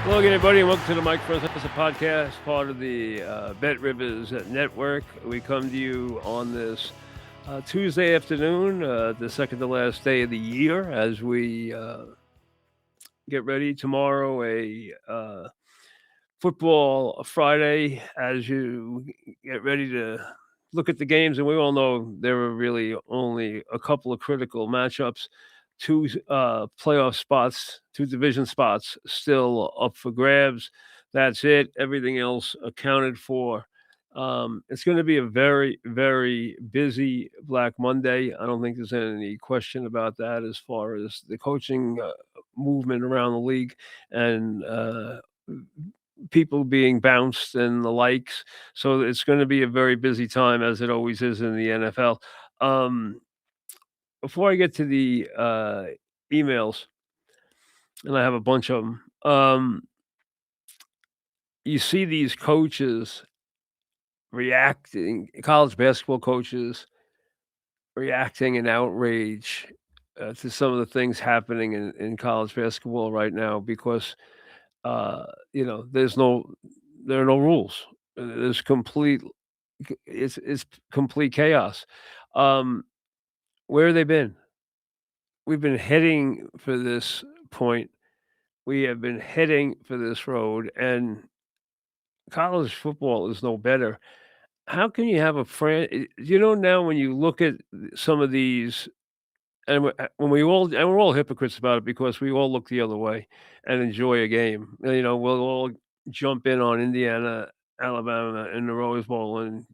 Hello again, everybody, and welcome to the Mike Francesa podcast, part of the Bet Rivers Network. We come to you on this Tuesday afternoon, the second to last day of the year, as we get ready tomorrow, a football Friday, as you get ready to look at the games. And we all know there are really only a couple of critical matchups. Two playoff spots, two division spots still up for grabs. That's it. Everything else accounted for. It's going to be a very, very busy Black Monday. I don't think there's any question about that as far as the coaching movement around the league and people being bounced and the likes. So it's going to be a very busy time, as it always is in the NFL. Before I get to the emails, and I have a bunch of them, you see these coaches reacting, college basketball coaches reacting in outrage to some of the things happening in college basketball right now because, there are no rules. There's it's complete chaos. Um, where have they been? We've been heading for this point. We have been heading for this road, and college football is no better. How can you have now when you look at some of these, and when we're all hypocrites about it because we all look the other way and enjoy a game. We'll all jump in on Indiana, Alabama in the Rose Bowl and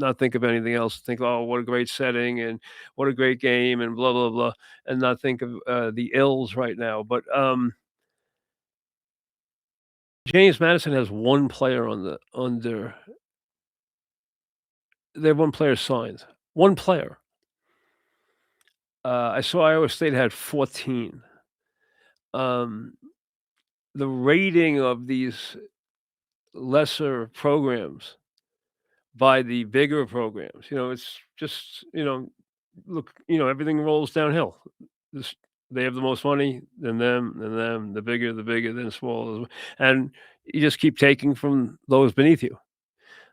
not think of anything else. Think, oh, what a great setting and what a great game and blah blah blah, and not think of the ills right now. But James Madison has one player they have one player signed. One player. I saw Iowa State had 14. Um, the rating of these lesser programs by the bigger programs, it's just, look, everything rolls downhill. This, they have the most money than them, the bigger, then smaller. And you just keep taking from those beneath you.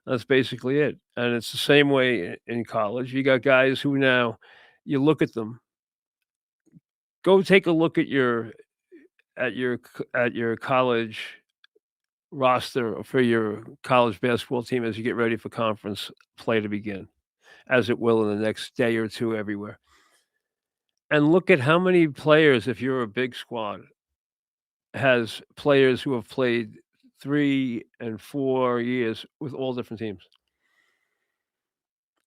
That's basically it. And it's the same way in college. You got guys who now you look at them. Go take a look at your college roster for your college basketball team as you get ready for conference play to begin, as it will in the next day or two everywhere. And look at how many players, if you're a big squad, has players who have played 3 and 4 years with all different teams.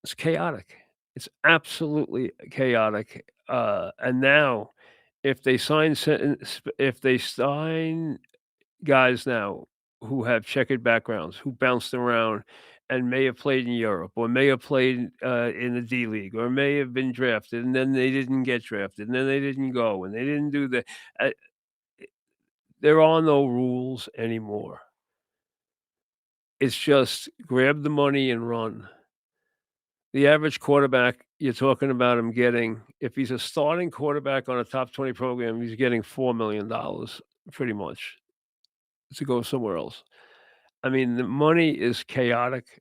It's chaotic. It's absolutely chaotic. And now, if they sign guys now who have checkered backgrounds, who bounced around and may have played in Europe or may have played in the D League or may have been drafted and then they didn't get drafted and then they didn't go and they didn't do the. Uh, there are no rules anymore. It's just grab the money and run. The average quarterback, you're talking about him getting, if he's a starting quarterback on a top 20 program, he's getting $4 million pretty much to go somewhere else. I mean, the money is chaotic.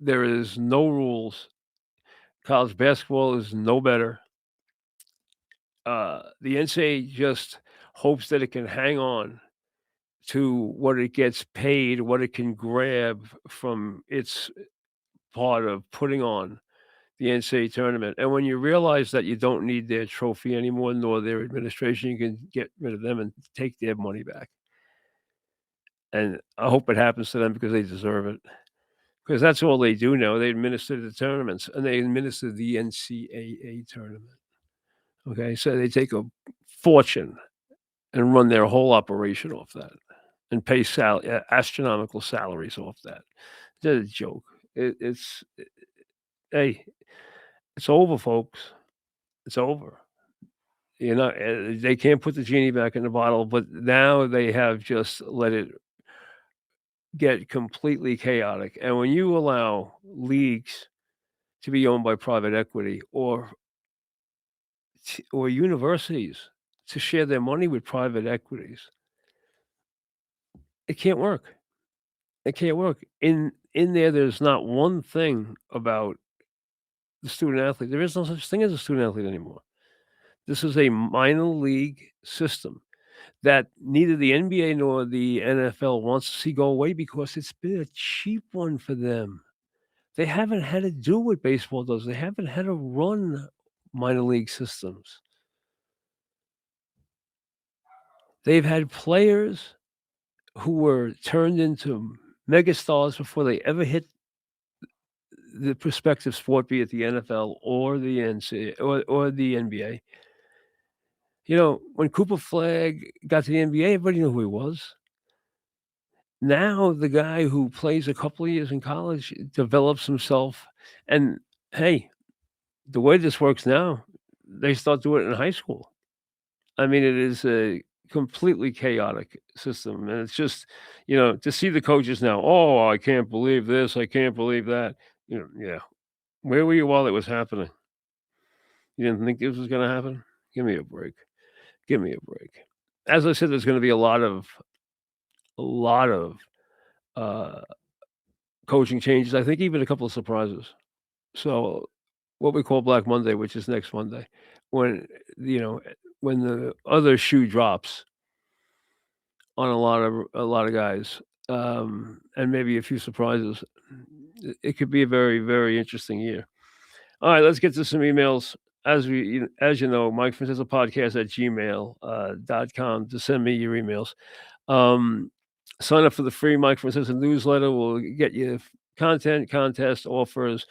There is no rules. College basketball is no better. The NCAA just hopes that it can hang on to what it gets paid, what it can grab from its part of putting on the NCAA tournament. And when you realize that you don't need their trophy anymore, nor their administration, you can get rid of them and take their money back. And I hope it happens to them because they deserve it. Because that's all they do now. They administer the tournaments and they administer the NCAA tournament. Okay, so they take a fortune and run their whole operation off that and pay astronomical salaries off that. It's a joke. Hey, it's over, folks. It's over. They can't put the genie back in the bottle, but now they have just let it get completely chaotic. And when you allow leagues to be owned by private equity or universities to share their money with private equities, It can't work. It can't work. In there, there's not one thing about the student athlete. There is no such thing as a student athlete anymore. This is a minor league system that neither the NBA nor the NFL wants to see go away because it's been a cheap one for them. They haven't had to do what baseball does. They haven't had to run minor league systems. They've had players who were turned into megastars before they ever hit the prospective sport, be it the NFL or the NCAA or the NBA. You know, when Cooper Flagg got to the NBA, everybody knew who he was. Now the guy who plays a couple of years in college develops himself, and hey, the way this works now, they start doing it in high school. I mean, it is a completely chaotic system, and it's just, to see the coaches now, "Oh, I can't believe this, I can't believe that." Yeah. Where were you while it was happening? You didn't think this was gonna happen? Give me a break. Give me a break. As I said, there's gonna be a lot of, uh, coaching changes. I think even a couple of surprises. So, what we call Black Monday, which is next Monday, when, you know, when the other shoe drops on a lot of guys, and maybe a few surprises, it could be a very, very interesting year. Alright, let's get to some emails. As you know, Mike Francesa podcast at gmail, .com to send me your emails. Um, Sign up for the free Mike Francesa newsletter. We'll get you content, contest offers.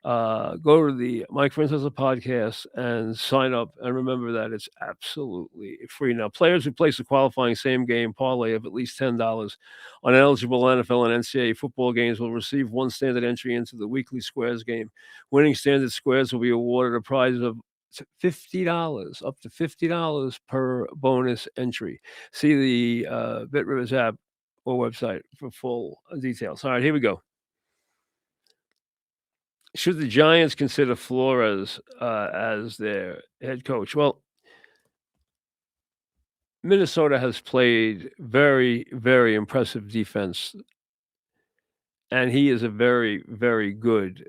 Go to the Mike Francesa podcast and sign up. And remember that it's absolutely free. Now, players who place a qualifying same game parlay of at least $10 on eligible NFL and NCAA football games will receive one standard entry into the weekly squares game. Winning standard squares will be awarded a prize of $50, up to $50 per bonus entry. See the BitRivers app or website for full details. All right, here we go. Should the Giants consider Flores as their head coach? Well, Minnesota has played very, very impressive defense, and he is a very, very good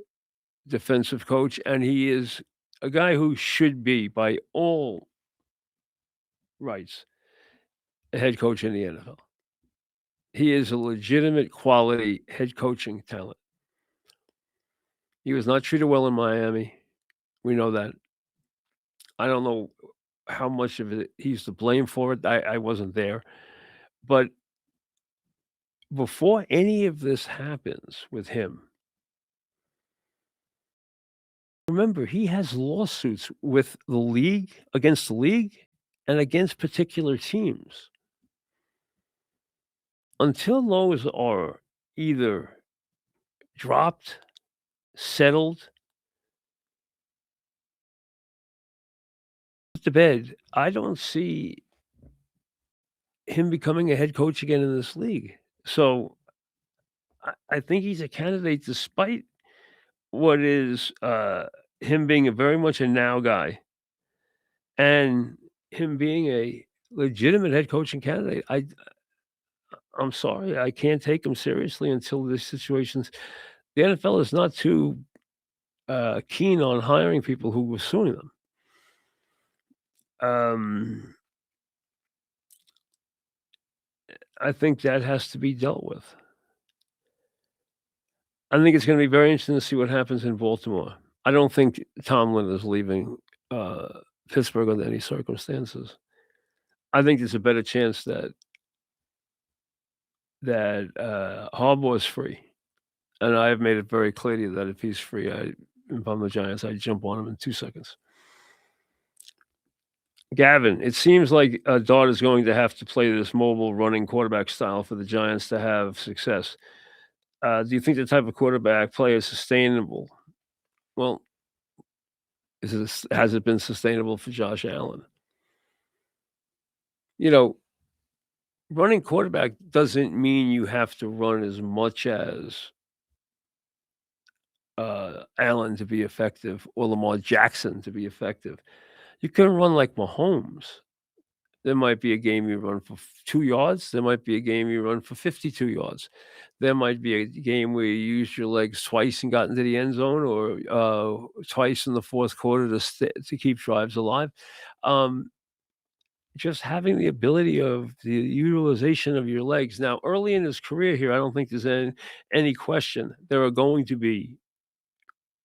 defensive coach, and he is a guy who should be, by all rights, a head coach in the NFL. He is a legitimate quality head coaching talent. He was not treated well in Miami. We know that. I don't know how much of it he's to blame for it. I wasn't there. But before any of this happens with him, remember, he has lawsuits with the league, against the league, and against particular teams. Until those are either dropped, settled, put to bed, I don't see him becoming a head coach again in this league. So I think he's a candidate despite what is, him being a very much a now guy and him being a legitimate head coaching candidate. I'm sorry, I can't take him seriously until this situation's the NFL is not too, keen on hiring people who were suing them. Um, I think that has to be dealt with. I think it's gonna be very interesting to see what happens in Baltimore. I don't think Tomlin is leaving, uh, Pittsburgh under any circumstances. I think there's a better chance that Harbaugh is free, and I have made it very clear to you that if he's free, if I'm the Giants, I'd jump on him in 2 seconds. Gavin, it seems like Dart is going to have to play this mobile running quarterback style for the Giants to have success. Do you think the type of quarterback play is sustainable? Well, has it been sustainable for Josh Allen? You know, running quarterback doesn't mean you have to run as much as Allen to be effective or Lamar Jackson to be effective. You can run like Mahomes. There might be a game you run for 2 yards. There might be a game you run for 52 yards. There might be a game where you used your legs twice and got into the end zone or, twice in the 4th quarter to keep drives alive. Um, just having the ability of the utilization of your legs. Now, early in his career here, I don't think there's any question there are going to be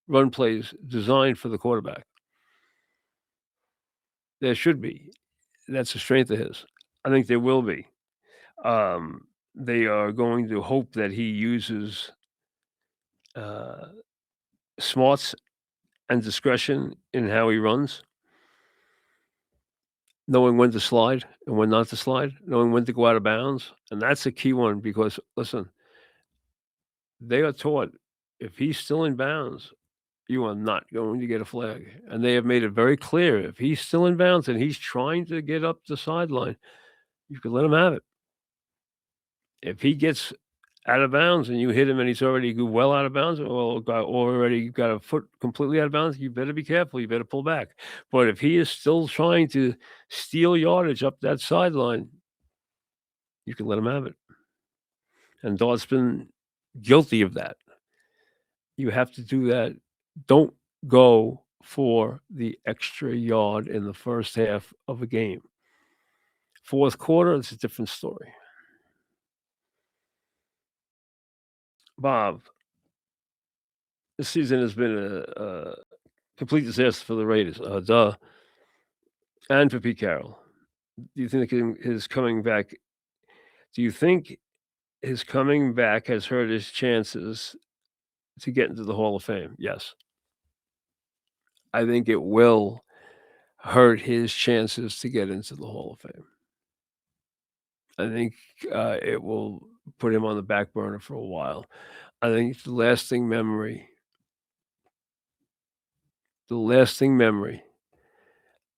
run plays designed for the quarterback. There should be. That's a strength of his. I think there will be. They are going to hope that he uses uh, smarts and discretion in how he runs, knowing when to slide and when not to slide, knowing when to go out of bounds. And that's a key one because, listen, they are taught if he's still in bounds, you are not going to get a flag. And they have made it very clear if he's still in bounds and he's trying to get up the sideline, you can let him have it. If he gets out of bounds and you hit him and he's already well out of bounds or already got a foot completely out of bounds, you better be careful. You better pull back. But if he is still trying to steal yardage up that sideline, you can let him have it. And Dart's been guilty of that. You have to do that. Don't go for the extra yard in the first half of a game. 4th quarter, it's a different story. Bob, this season has been a complete disaster for the Raiders. Duh. And for Pete Carroll. Do you think his coming back do you think his coming back has hurt his chances to get into the Hall of Fame? Yes. I think it will hurt his chances to get into the Hall of Fame. I think, it will put him on the back burner for a while. I think the lasting memory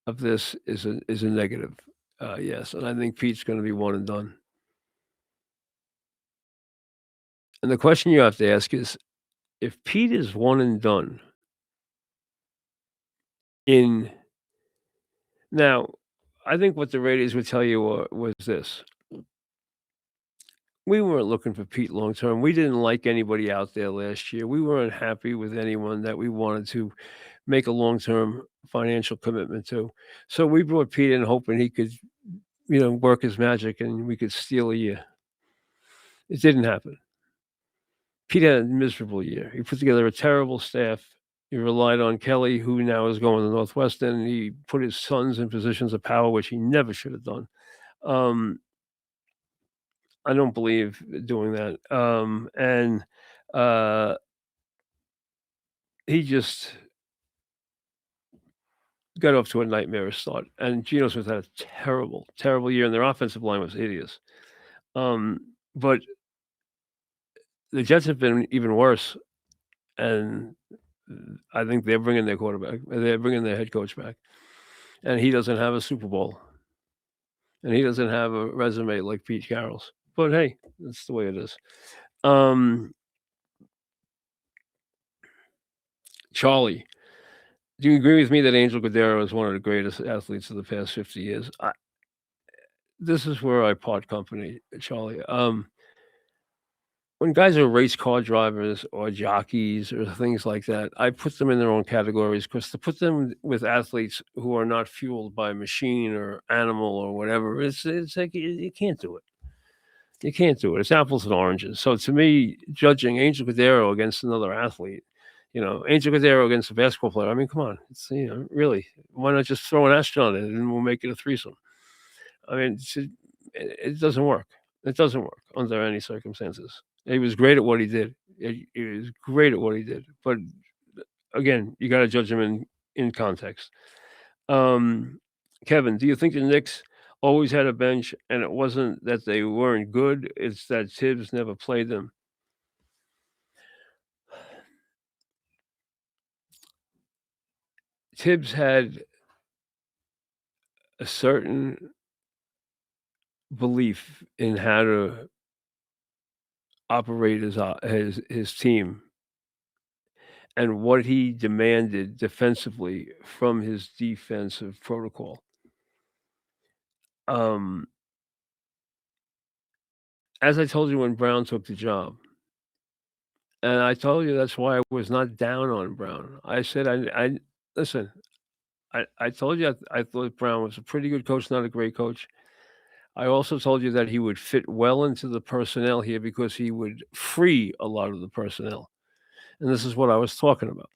of this is a negative. Yes, and I think Pete's gonna be one and done. And the question you have to ask is, if Pete is one and done in now, I think what the Raiders would tell you was this: we weren't looking for Pete long term. We didn't like anybody out there last year. We weren't happy with anyone that we wanted to make a long term financial commitment to. So we brought Pete in hoping he could, work his magic and we could steal a year. It didn't happen. Pete had a miserable year. He put together a terrible staff. He relied on Kelly, who now is going to Northwestern. He put his sons in positions of power, which he never should have done. Um, I don't believe doing that. And he just got off to a nightmarish start. And Geno Smith had a terrible, terrible year, and their offensive line was hideous. But the Jets have been even worse, and I think they're bringing their quarterback. They're bringing their head coach back, and he doesn't have a Super Bowl, and he doesn't have a resume like Pete Carroll's. But hey, that's the way it is. Charlie, do you agree with me that Angel Cordero is one of the greatest athletes of the past 50 years? This is where I part company, Charlie. When guys are race car drivers or jockeys or things like that, I put them in their own categories because to put them with athletes who are not fueled by machine or animal or whatever, it's like you can't do it. You can't do it. It's apples and oranges. So to me, judging Angel Cordero against another athlete, Angel Cordero against a basketball player. I mean, come on, it's really, why not just throw an astronaut in and we'll make it a threesome? I mean, it doesn't work. It doesn't work under any circumstances. He was great at what he did. He was great at what he did. But again, you got to judge him in context. Kevin, do you think the Knicks always had a bench and it wasn't that they weren't good? It's that Tibbs never played them. Tibbs had a certain belief in how to operate his team and what he demanded defensively from his defensive protocol. Um, as I told you when Brown took the job, and I told you that's why I was not down on Brown. I said, I listen. I told you I thought Brown was a pretty good coach, not a great coach. I also told you that he would fit well into the personnel here because he would free a lot of the personnel. And this is what I was talking about.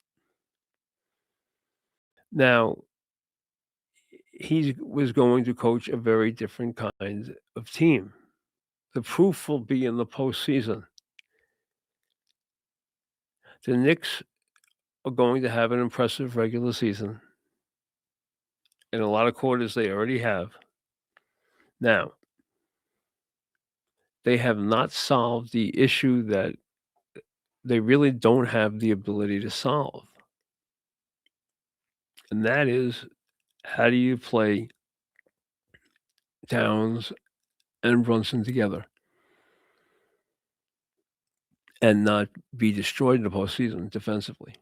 Now, he was going to coach a very different kind of team. The proof will be in the postseason. The Knicks are going to have an impressive regular season. In a lot of quarters, they already have. Now, they have not solved the issue that they really don't have the ability to solve. And that is, how do you play Towns and Brunson together and not be destroyed in the postseason defensively,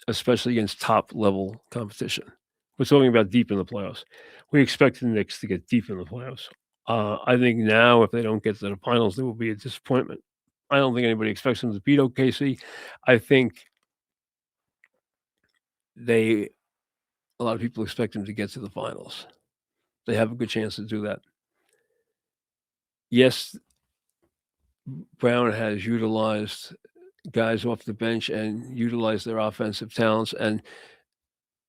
especially against top-level competition? We're talking about deep in the playoffs. We expect the Knicks to get deep in the playoffs. I think now if they don't get to the finals, there will be a disappointment. I don't think anybody expects them to beat OKC. I think a lot of people expect them to get to the finals. They have a good chance to do that. Yes, Brown has utilized guys off the bench and utilized their offensive talents, and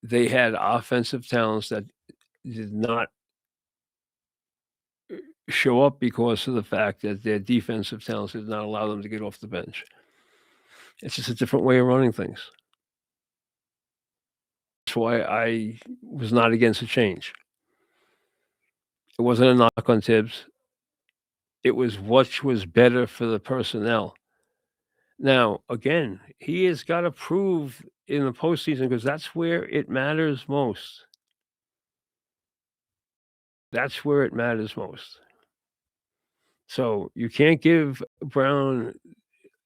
they had offensive talents that did not show up because of the fact that their defensive talents did not allow them to get off the bench. It's just a different way of running things. That's why I was not against a change. It wasn't a knock on Tibbs. It was what was better for the personnel. Now, again, he has got to prove in the postseason because that's where it matters most. That's where it matters most. So you can't give Brown,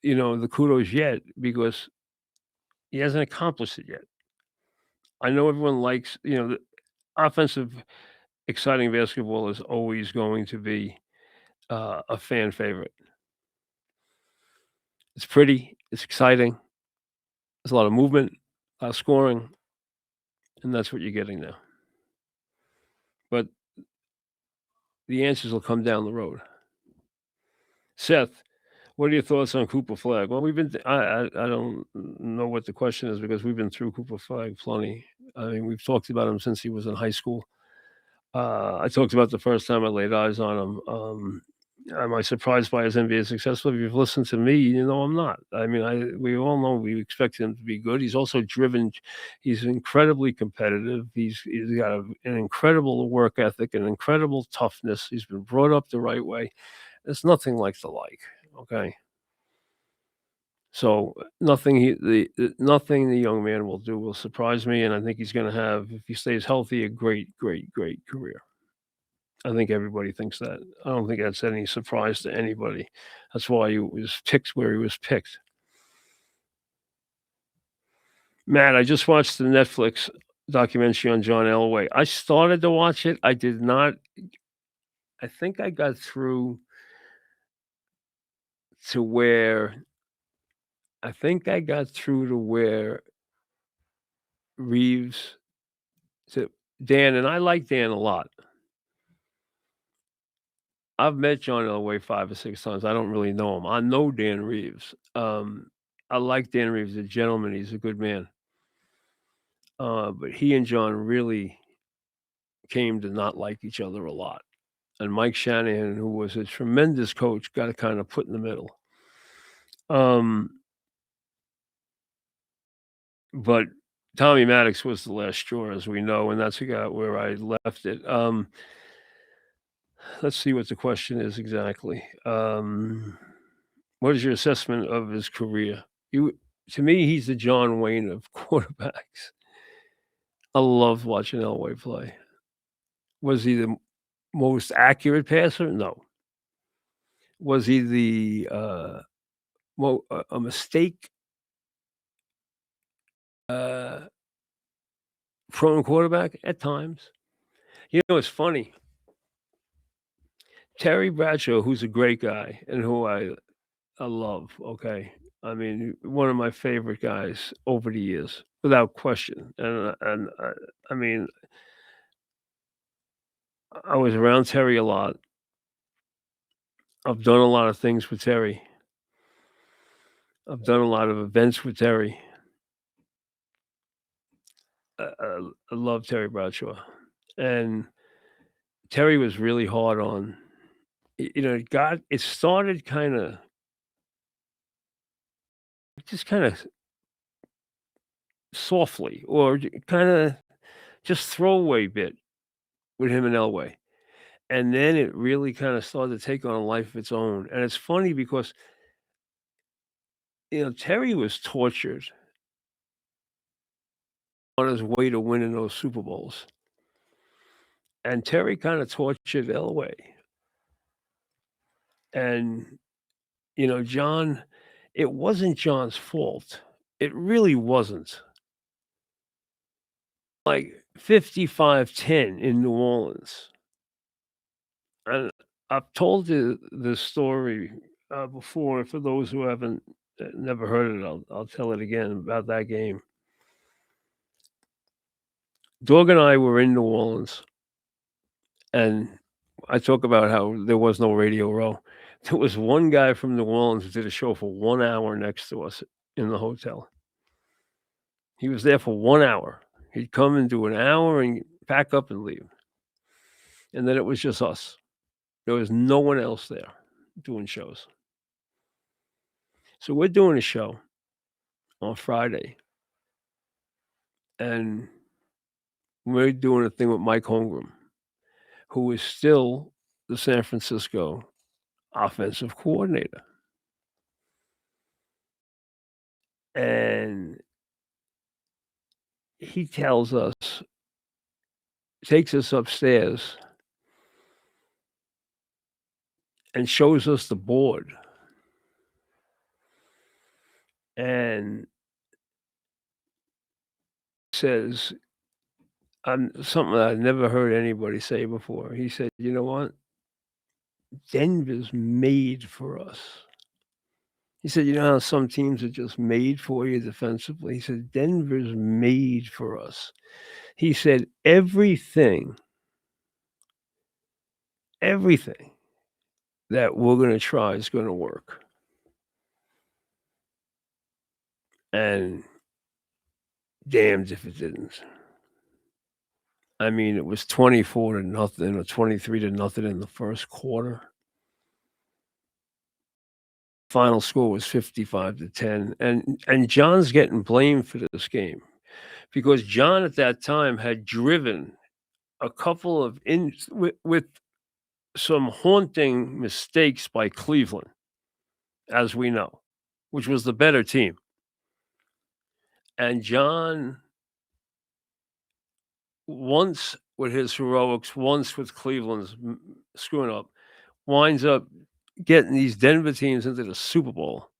the kudos yet because he hasn't accomplished it yet. I know everyone likes, the offensive, exciting basketball is always going to be a fan favorite. It's pretty, it's exciting. There's a lot of movement, a lot of scoring, and that's what you're getting now. But the answers will come down the road. Seth, what are your thoughts on Cooper Flagg? Well, I don't know what the question is because we've been through Cooper Flagg plenty. I mean, we've talked about him since he was in high school. I talked about the first time I laid eyes on him. Am I surprised by his NBA success? If you've listened to me, you know I'm not. I mean, we all know we expect him to be good. He's also driven. He's incredibly competitive. He's got an incredible work ethic, an incredible toughness. He's been brought up the right way. There's nothing like the like. Okay. So nothing nothing the young man will do will surprise me, and I think he's going to have, if he stays healthy, a great, great, great career. I think everybody thinks that. I don't think that's any surprise to anybody. That's why he was picked where he was picked. Matt, I just watched the Netflix documentary on John Elway. I started to watch it. I did not. I think I got through to where. I think I got through to where Reeves to Dan, and I like Dan a lot. I've met John Elway 5 or 6 times. I don't really know him. I know Dan Reeves. I like Dan Reeves, a gentleman. He's a good man. But he and John really came to not like each other a lot. And Mike Shanahan, who was a tremendous coach, got kind of put in the middle. But Tommy Maddox was the last straw, as we know, and that's where I left it. Let's see what the question is exactly. What is your assessment of his career? To me, he's the John Wayne of quarterbacks. I loved watching Elway play. Was he the most accurate passer? No. Was he a mistake prone quarterback? At times. It's funny. Terry Bradshaw, who's a great guy and who I love, okay? I mean, one of my favorite guys over the years, without question, I mean, I was around Terry a lot. I've done a lot of things with Terry. I've done a lot of events with Terry. I love Terry Bradshaw, and Terry was really hard on it started kinda softly or kinda just throwaway bit with him and Elway, and then it really kinda started to take on a life of its own, and it's funny because, Terry was tortured on his way to winning those Super Bowls, and Terry kinda tortured Elway, and, John it wasn't John's fault. It really wasn't. Like 55-10 in New Orleans. And I've told you this story, before. For those who haven't, never heard it, I'll tell it again about that game. Dog and I were in New Orleans, and I talk about how there was no Radio Row. There was one guy from New Orleans who did a show for 1 hour next to us in the hotel. He was there for 1 hour. He'd come and do an hour and pack up and leave, and then it was just us. There was no one else there doing shows. So we're doing a show on Friday, and we're doing a thing with Mike Holmgren, who is still the San Francisco offensive coordinator. And he takes us upstairs and shows us the board. And says, something that I've never heard anybody say before. He said, "You know what? Denver's made for us." He said, "You know how some teams are just made for you defensively?" He said, "Denver's made for us." He said, everything that we're gonna try is gonna work." And damned if it didn't. I mean, it was 24 to nothing or 23 to nothing in the first quarter. Final score was 55 to 10, and John's getting blamed for this game because John at that time had driven a couple of with some haunting mistakes by Cleveland, as we know, which was the better team. And John, once with his heroics, once with Cleveland's screwing up, winds up getting these Denver teams into the Super Bowl.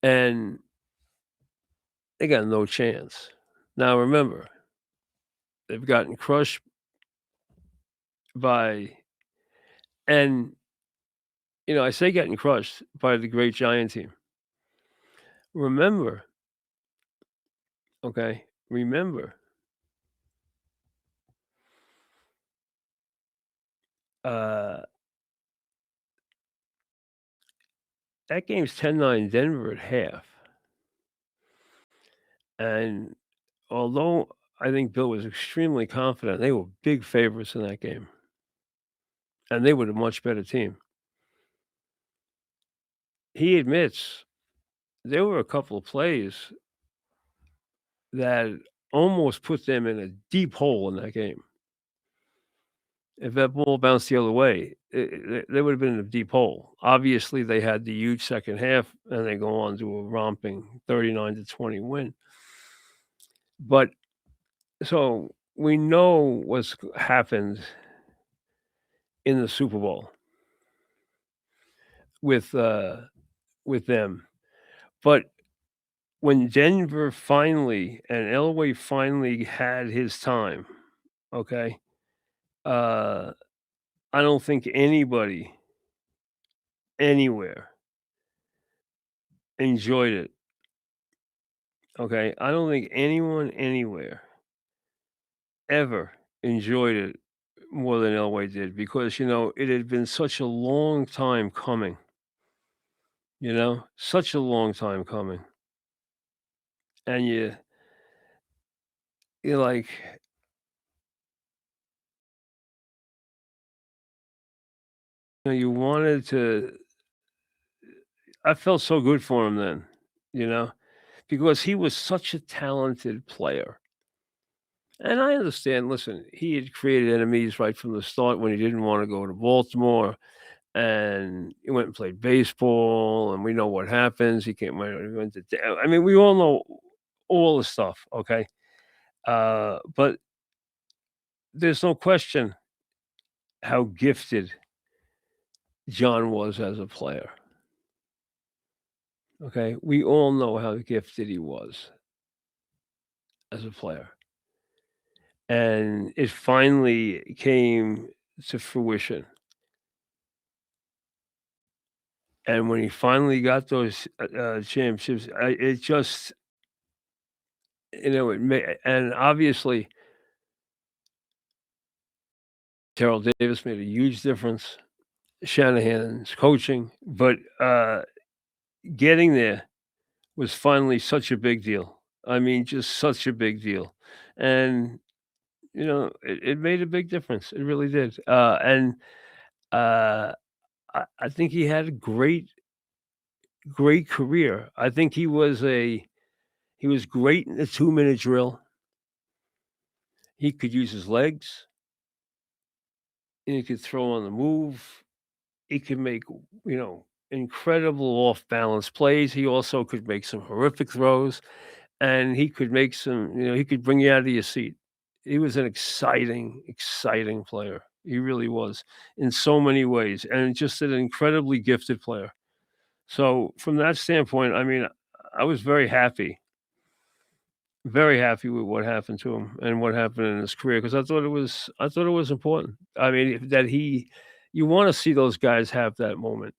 And they got no chance. Now remember, they've gotten crushed by and, I say getting crushed by the great Giant team. Remember, okay, remember, uh, that game's 10-9 Denver at half. And although I think Bill was extremely confident, they were big favorites in that game, and they were the much better team. He admits there were a couple of plays that almost put them in a deep hole in that game. If that ball bounced the other way, they would have been in a deep hole. Obviously, they had the huge second half, and they go on to a romping 39-20 win. But so we know what's happened in the Super Bowl with them. But when Denver finally and Elway finally had his time, okay, uh, I don't think anybody anywhere enjoyed it, okay? I don't think anyone anywhere ever enjoyed it more than Elway did because, it had been such a long time coming, such a long time coming. And you're like, you wanted to I felt so good for him then, you know, because he was such a talented player. And I understand, listen, he had created enemies right from the start when he didn't want to go to Baltimore and he went and played baseball and we know what happens. He went to I mean, we all know all the stuff, okay? But there's no question how gifted John was as a player. Okay? We all know how gifted he was as a player. And it finally came to fruition. And when he finally got those, championships, it just it made and obviously, Terrell Davis made a huge difference, Shanahan's coaching, but, getting there was finally such a big deal. I mean, just such a big deal. And, it made a big difference. It really did. Uh, I think he had a great career. I think he was great in the 2-minute drill. He could use his legs, and he could throw on the move. He could make, incredible off balance plays. He also could make some horrific throws, and he could make some, he could bring you out of your seat. He was an exciting, exciting player. He really was in so many ways, and just an incredibly gifted player. So from that standpoint, I mean, I was very happy with what happened to him and what happened in his career because I thought it was important. I mean, that you want to see those guys have that moment.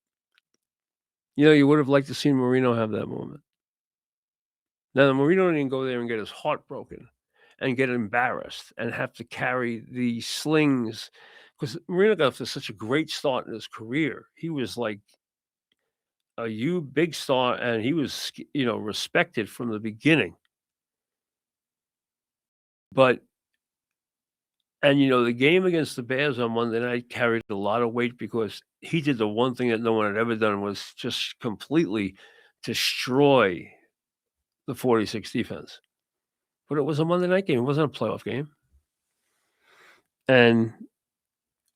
You would have liked to see Marino have that moment. Now, Marino didn't go there and get his heart broken and get embarrassed and have to carry the slings because Marino got off to such a great start in his career. He was like big star, and he was respected from the beginning. But the game against the Bears on Monday night carried a lot of weight because he did the one thing that no one had ever done was just completely destroy the 46 defense. But it was a Monday night game. It wasn't a playoff game. And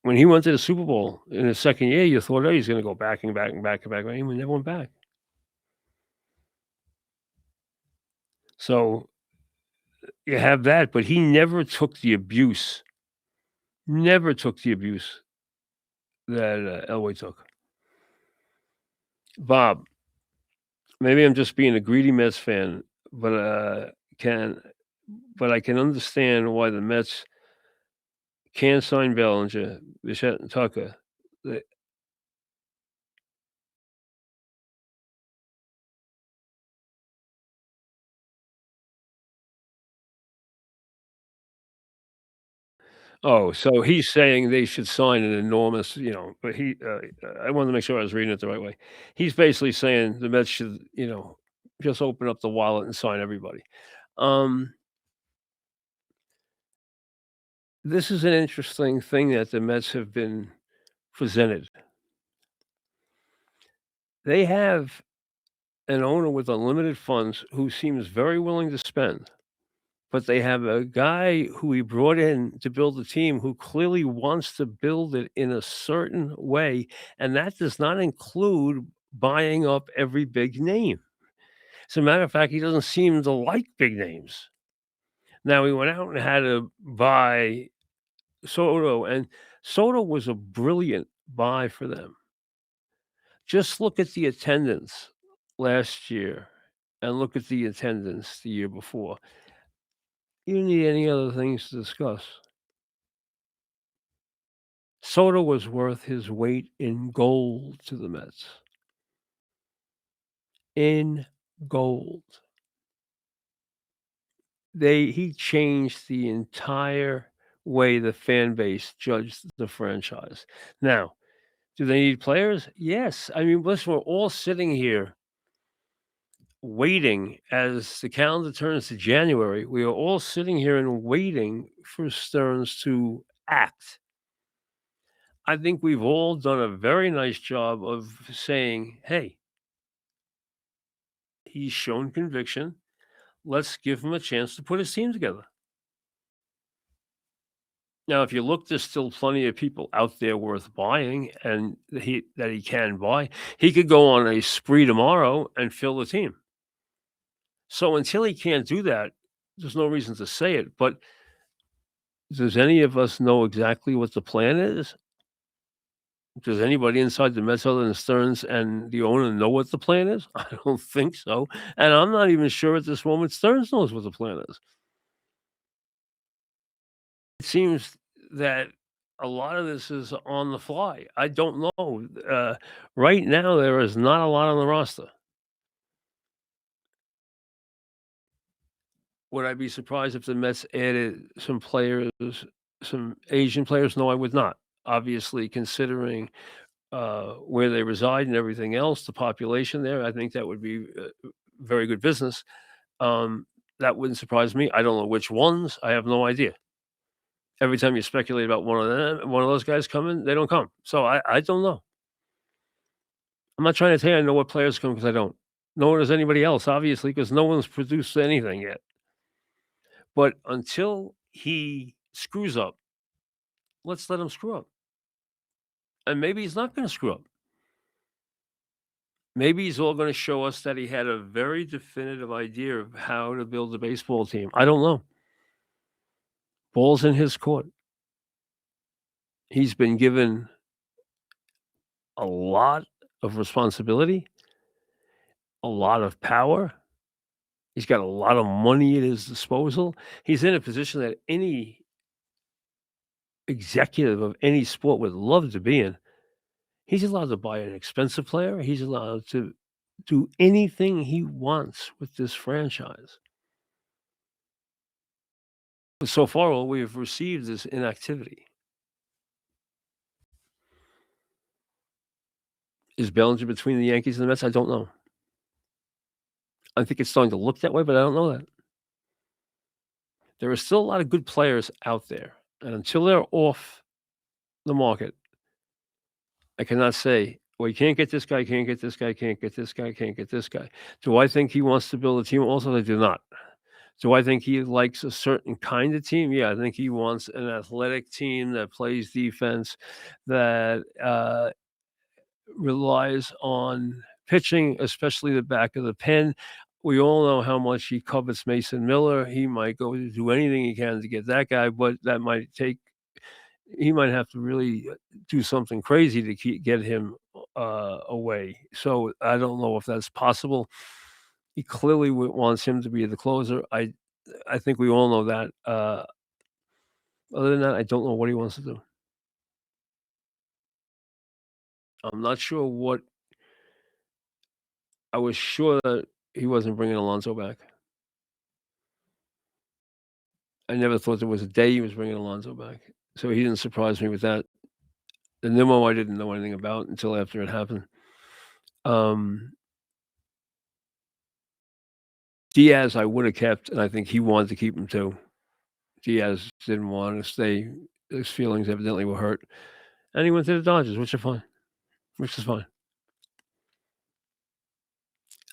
when he went to the Super Bowl in his second year, you thought, oh, he's going to go back and back and back and back. And he never went back. So you have that, but he never took the abuse. Never took the abuse that Elway took. Bob, maybe I'm just being a greedy Mets fan, but can but I can understand why the Mets can't sign Bellinger, Bichette Tucker. They, so he's saying they should sign an enormous, but I wanted to make sure I was reading it the right way. He's basically saying the Mets should, just open up the wallet and sign everybody. Um, this is an interesting thing that the Mets have been presented. They have an owner with unlimited funds who seems very willing to spend, but they have a guy who he brought in to build the team who clearly wants to build it in a certain way, and that does not include buying up every big name. As a matter of fact, he doesn't seem to like big names. Now he went out and had to buy Soto, and Soto was a brilliant buy for them. Just look at the attendance last year and look at the attendance the year before. You don't need any other things to discuss. Soto was worth his weight in gold to the Mets. In gold. He changed the entire way the fan base judged the franchise. Now, do they need players? Yes. I mean, listen, we're all sitting here waiting as the calendar turns to January. We are all sitting here and waiting for Stearns to act. I think we've all done a very nice job of saying, hey, he's shown conviction. Let's give him a chance to put his team together. Now, if you look, there's still plenty of people out there worth buying, and that he can buy. He could go on a spree tomorrow and fill the team. So until he can't do that, there's no reason to say it. But does any of us know exactly what the plan is? Does anybody inside the Mets other than Stearns and the owner know what the plan is? I don't think so. And I'm not even sure at this moment Stearns knows what the plan is. It seems that a lot of this is on the fly. I don't know. Right now, there is not a lot on the roster. Would I be surprised if the Mets added some players, some Asian players? No, I would not. Obviously, considering where they reside and everything else, the population there, I think that would be very good business. That wouldn't surprise me. I don't know which ones. I have no idea. Every time you speculate about one of those guys coming, they don't come. So I don't know. I'm not trying to tell you I know what players come because I don't. Nor does anybody else, obviously, because no one's produced anything yet. But until he screws up, let's let him screw up. And maybe he's not going to screw up. Maybe he's all going to show us that he had a very definitive idea of how to build a baseball team. I don't know. Ball's in his court. He's been given a lot of responsibility, a lot of power. He's got a lot of money at his disposal. He's in a position that any executive of any sport would love to be in. He's allowed to buy an expensive player. He's allowed to do anything he wants with this franchise. But so far, all we have received is inactivity. Is Bellinger between the Yankees and the Mets? I don't know. I think it's starting to look that way, but I don't know that. There are still a lot of good players out there, and until they're off the market, I cannot say, "Well, you can't get this guy, can't get this guy, can't get this guy, can't get this guy." Do I think he wants to build a team? Also, I do not. Do I think he likes a certain kind of team? Yeah, I think he wants an athletic team that plays defense, that relies on pitching, especially the back of the pen. We all know how much he covets Mason Miller. He might go to do anything he can to get that guy, but that might take he might have to really do something crazy to get him away. So I don't know if that's possible. He clearly wants him to be the closer. I think we all know that. Other than that, I don't know what he wants to do. I'm not sure what. I was sure that he wasn't bringing Alonso back. I never thought there was a day he was bringing Alonso back. So he didn't surprise me with that. The Nimmo I didn't know anything about until after it happened. Um, Diaz I would have kept, and I think he wanted to keep him too. Diaz didn't want to stay. His feelings evidently were hurt. And he went to the Dodgers, which are fine. Which is fine.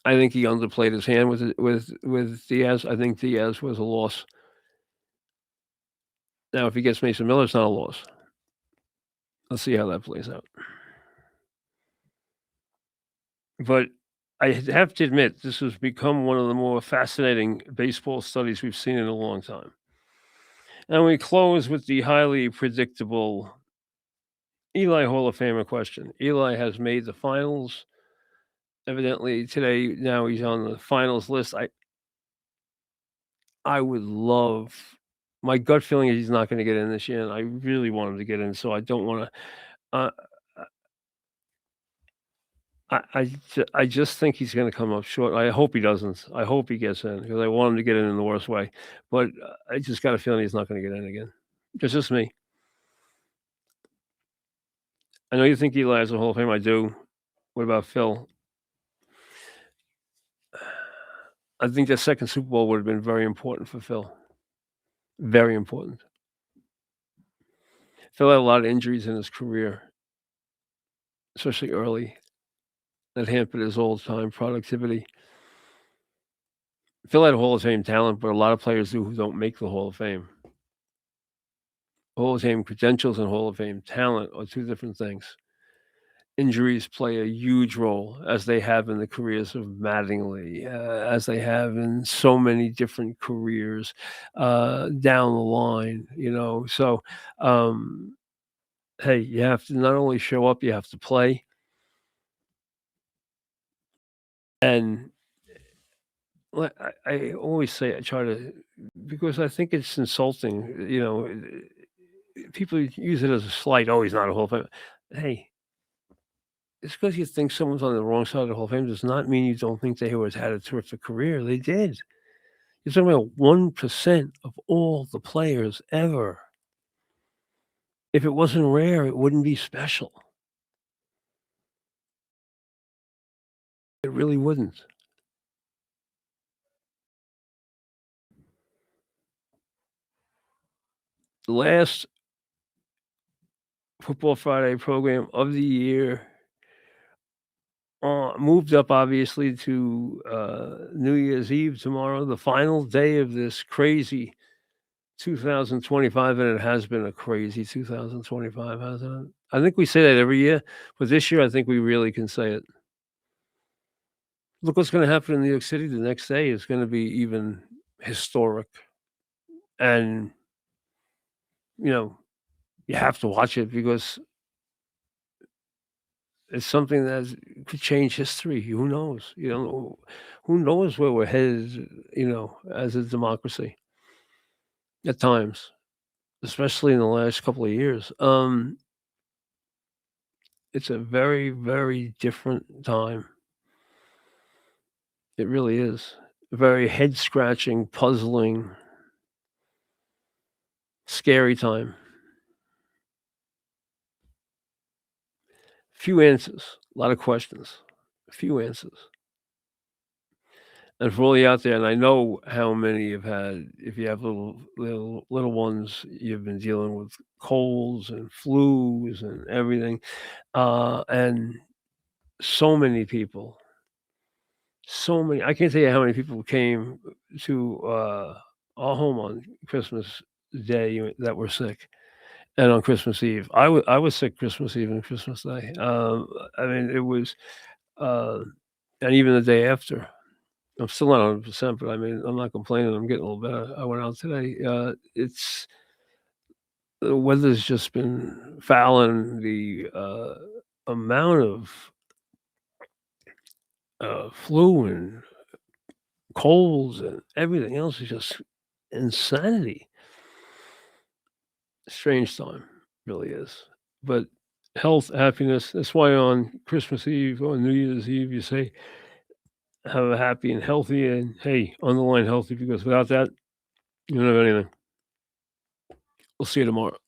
I think he underplayed his hand with Diaz. I think Diaz was a loss. Now, if he gets Mason Miller, it's not a loss. Let's see how that plays out. But I have to admit, this has become one of the more fascinating baseball studies we've seen in a long time. And we close with the highly predictable Eli Hall of Famer question. Eli has made the finals. Evidently today, now he's on the finals list. I would love My gut feeling is he's not gonna get in this year, and I really want him to get in, so I don't wanna uh, I just think he's gonna come up short. I hope he doesn't. I hope he gets in because I want him to get in the worst way, but, I just got a feeling he's not gonna get in again. It's just me. I know you think Eli's a Hall of Fame, I do. What about Phill? I think that second Super Bowl would have been very important for Phill. Very important. Phill had a lot of injuries in his career, especially early, that hampered his all-time productivity. Phill had Hall of Fame talent, but a lot of players do who don't make the Hall of Fame. Hall of Fame credentials and Hall of Fame talent are 2 different things. Injuries play a huge role, as they have in the careers of Mattingly, as they have in so many different careers, down the line, you know? So, um, hey, you have to not only show up, you have to play, and like I always say I try to because I think it's insulting, you know, people use it as a slight, "Oh, he's not a Hall of Fame." Hey, just because you think someone's on the wrong side of the Hall of Fame does not mean you don't think they was had a terrific career. They did. You're talking about 1% of all the players ever. If it wasn't rare, it wouldn't be special. It really wouldn't. The last Football Friday program of the year, moved up obviously to, New Year's Eve tomorrow, the final day of this crazy 2025, and it has been a crazy 2025, hasn't it? I think we say that every year, but this year, I think we really can say it. Look what's gonna happen in New York City the next day is gonna be even historic, and, you know, you have to watch it because it's something that could change history. Who knows? You know, who knows where we're headed, you know, as a democracy at times, especially in the last couple of years. It's a very, very different time. It really is. Very head-scratching, puzzling, scary time. Few answers, a lot of questions, few answers. And for all you out there, and I know how many you've had, if you have little ones, you've been dealing with colds and flus and everything, and so many people, so many I can't tell you how many people came to, our home on Christmas Day that were sick, and on Christmas Eve. I was sick Christmas Eve and Christmas Day. I mean, it was, uh and even the day after. I'm still not 100%, but I mean, I'm not complaining, I'm getting a little better. I went out today. It's the weather's just been foul and the, amount of, flu and colds and everything else is just insanity. Strange time, really is. But health, happiness, that's why on Christmas Eve, on New Year's Eve, you say, "Have a happy and healthy," and, hey, underline healthy because without that, you don't have anything. We'll see you tomorrow.